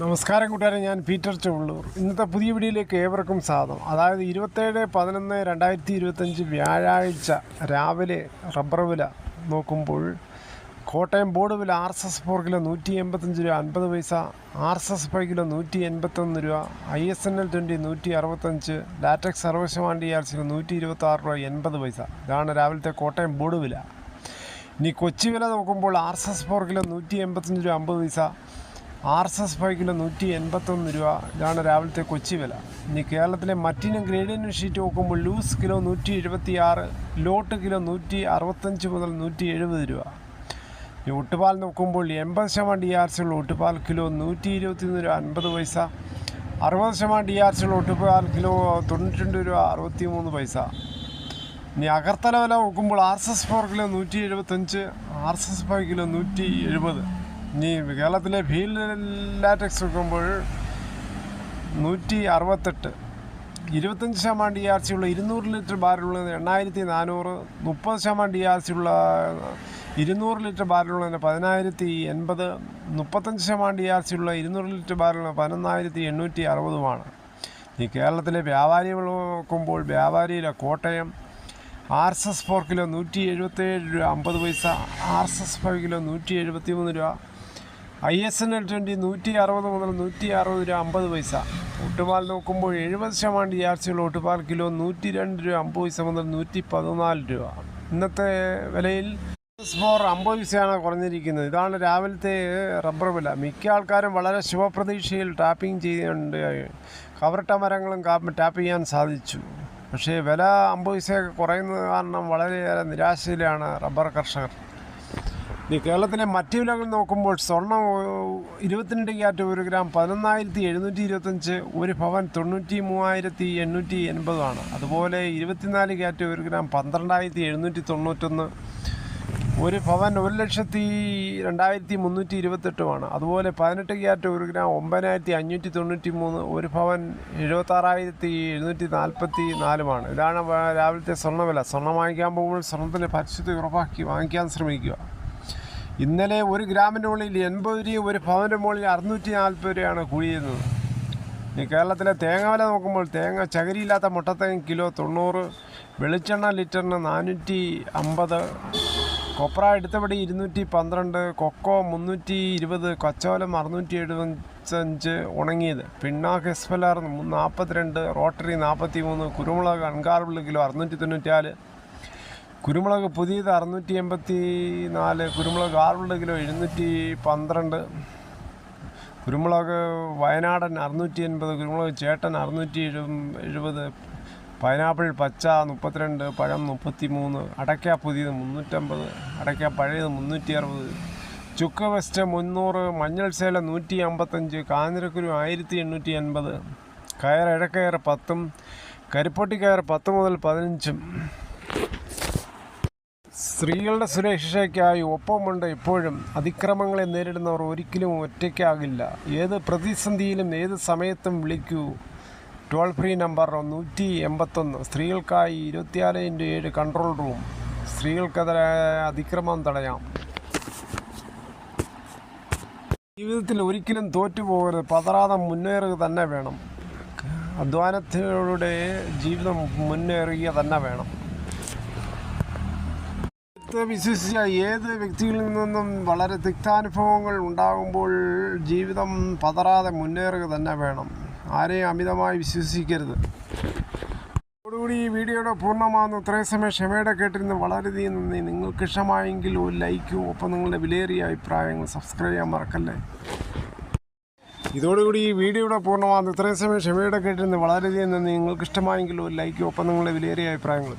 നമസ്കാരം കൂട്ടുകാരെ, ഞാൻ പീറ്റർ ചുള്ളൂർ. ഇന്നത്തെ പുതിയ വീഡിയോയിലേക്ക് ഏവർക്കും സ്വാഗതം. അതായത് 27/11/2025 വ്യാഴാഴ്ച രാവിലെ റബ്ബർ വില നോക്കുമ്പോൾ കോട്ടയം ബോർഡ് വില RSS 4 കിലോ 185 രൂപ 50 പൈസ, RSS 5 കിലോ 181 രൂപ, ISNL 20 165, ലാറ്റക്സ് 60% DRC 126 രൂപ 80 പൈസ. ഇതാണ് രാവിലത്തെ കോട്ടയം ബോർഡ് വില. ഇനി കൊച്ചി വില നോക്കുമ്പോൾ RSS 4 കിലോ 185 രൂപ 50 പൈസ, RSS 5 കിലോ 181 രൂപ. ഇതാണ് രാവിലത്തെ കൊച്ചി വില. ഇനി കേരളത്തിലെ മറ്റിനും ഗ്രേഡിയൻ ഷീറ്റ് നോക്കുമ്പോൾ ലൂസ് കിലോ 176, ലോട്ട് കിലോ 165 മുതൽ 170 രൂപ. ഇനി ഒട്ടുപാൽ നോക്കുമ്പോൾ 80% DRC ഉള്ള ഒട്ടുപാൽ കിലോ 121 രൂപ 50 പൈസ, 60% DRC ഉള്ള ഒട്ടുപാൽ കിലോ 92 രൂപ 63 പൈസ. ഇനി അകർത്തല വില നോക്കുമ്പോൾ RSS 4 കിലോ 175, RSS 5 കിലോ 170. ഇനി കേരളത്തിലെ ഫീൽഡ് ലാറ്റക്സ് നോക്കുമ്പോൾ 168, 25% DRC ഉള്ള 200 ലിറ്റർ ബാരലുള്ളത് 8400, 30% DRC ഉള്ള 200 ലിറ്റർ ബാരലുള്ളതിന് 10080, 35% DRC ഉള്ള 200 ലിറ്റർ ബാരലുള്ളത് 11860. ഈ കേരളത്തിലെ വ്യാപാരികൾ നോക്കുമ്പോൾ വ്യാപാരിയിലെ കോട്ടയം RSS 4 കിലോ 177 രൂപ 50 പൈസ, RSS 5 കിലോ 173 രൂപ, ISNL 20 160 മുതൽ 160 രൂപ 50 പൈസ. ഒട്ടുപാൽ നോക്കുമ്പോൾ 70% DRC ഉള്ള ഒട്ടുപാൽ കിലോ 102 രൂപ 50 പൈസ മുതൽ 114 രൂപ. ഇന്നത്തെ വിലയിൽ RSS 4 50 പൈസയാണ് കുറഞ്ഞിരിക്കുന്നത്. ഇതാണ് രാവിലത്തെ റബ്ബർ വില. മിക്ക ആൾക്കാരും വളരെ ശുഭപ്രതീക്ഷയിൽ ടാപ്പിംഗ് ചെയ്യുന്നുണ്ട്. കവറിട്ട മരങ്ങളും ടാപ്പ് ചെയ്യാൻ സാധിച്ചു. പക്ഷേ വില 50 പൈസയൊക്കെ കുറയുന്നത് കാരണം വളരെയേറെ നിരാശയിലാണ് റബ്ബർ കർഷകർ. ഇനി കേരളത്തിലെ മറ്റ് വിലകൾ നോക്കുമ്പോൾ സ്വർണ്ണം 22 ക്യാരറ്റ് 1 ഗ്രാം 11,725, 1 പവൻ 93,880 ആണ്. അതുപോലെ 24 ക്യാരറ്റ് 1 ഗ്രാം 12,791, 1 പവൻ 1,02,328 അതുപോലെ 18 ക്യാരറ്റ് 1 ഗ്രാം 9,593, 1 പവൻ 76,744. ഇതാണ് രാവിലത്തെ സ്വർണ്ണവില. സ്വർണ്ണം വാങ്ങിക്കാൻ പോകുമ്പോൾ സ്വർണ്ണത്തിൻ്റെ പരിശുദ്ധി ഉറപ്പാക്കി വാങ്ങിക്കാൻ ശ്രമിക്കുക. ഇന്നലെ 1 ഗ്രാമിൻ്റെ മുകളിൽ 80 രൂപ, 1 പവൻ്റെ മുകളിൽ 640 രൂപയാണ് കൂടിയിരുന്നത്. ഈ കേരളത്തിലെ തേങ്ങ വില നോക്കുമ്പോൾ തേങ്ങ ചകരിയില്ലാത്ത മുട്ടത്തേങ്ങ കിലോ 90, വെളിച്ചെണ്ണ ലിറ്ററിന് 450, കൊപ്ര എടുത്തപടി 212, കൊക്കോ 320, കച്ചോലം 675 ഉണങ്ങിയത്, പിണ്ണാക്ക് എസ്പെല്ലാർ 42, റോട്ടറി 43, കുരുമുളക് അൺകാർബിൾ കിലോ 694, കുരുമുളക് പുതിയത് 684, കുരുമുളക് കാർബിൾഡ് കിലോ 712, കുരുമുളക് വയനാടൻ 680, കുരുമുളക് ചേട്ടൻ 670, പൈനാപ്പിൾ പച്ച 32, പഴം 33, അടയ്ക്ക പുതിയത് 350, അടയ്ക്ക പഴയത് 360, ചുക്ക് വെസ്റ്റ് 300, മഞ്ഞൾ സേല 155, കാഞ്ഞിരക്കുരു 1880, കയർ ഇഴക്കയർ 10, കരിപ്പൊട്ടി കയർ 10 മുതൽ 15. സ്ത്രീകളുടെ സുരക്ഷയ്ക്കായി ഒപ്പമുണ്ട് എപ്പോഴും. അതിക്രമങ്ങളെ നേരിടുന്നവർ ഒരിക്കലും ഒറ്റയ്ക്കാകില്ല. ഏത് പ്രതിസന്ധിയിലും ഏത് സമയത്തും വിളിക്കൂ. Toll free number 181. സ്ത്രീകൾക്കായി 24/7 കൺട്രോൾ റൂം. സ്ത്രീകൾക്കെതിരെ അതിക്രമം തടയാം. ജീവിതത്തിൽ ഒരിക്കലും തോറ്റുപോകരുത്. പതറാതെ മുന്നേറുക തന്നെ വേണം. അധ്വാനത്തിലൂടെ ജീവിതം മുന്നേറുക തന്നെ വേണം. വിശ്വസിച്ച ഏത് വ്യക്തികളിൽ നിന്നും വളരെ തിക്താനുഭവങ്ങൾ ഉണ്ടാകുമ്പോൾ ജീവിതം പതറാതെ മുന്നേറുക തന്നെ വേണം. ആരെയും അമിതമായി വിശ്വസിക്കരുത്. അതോടുകൂടി ഈ വീഡിയോയുടെ പൂർണ്ണമാകുന്നു. ഇത്രയും സമയം ക്ഷമയുടെ കേട്ടിരുന്ന് വളരെയധികം നന്ദി. നിങ്ങൾക്ക് ഇഷ്ടമായെങ്കിൽ ഒരു ലൈക്കും ഒപ്പം നിങ്ങളുടെ വിലയേറിയ അഭിപ്രായങ്ങൾ സബ്സ്ക്രൈബ് ചെയ്യാൻ മറക്കല്ലേ. ഇതോടുകൂടി ഈ വീഡിയോയുടെ പൂർണ്ണമാകുന്നു. ഇത്രയും സമയം ക്ഷമയുടെ കേട്ടിരുന്ന് വളരെയധികം നന്ദി. നിങ്ങൾക്ക് ഇഷ്ടമായെങ്കിൽ ഒരു ലൈക്കും ഒപ്പം നിങ്ങളുടെ വിലയേറിയ അഭിപ്രായങ്ങൾ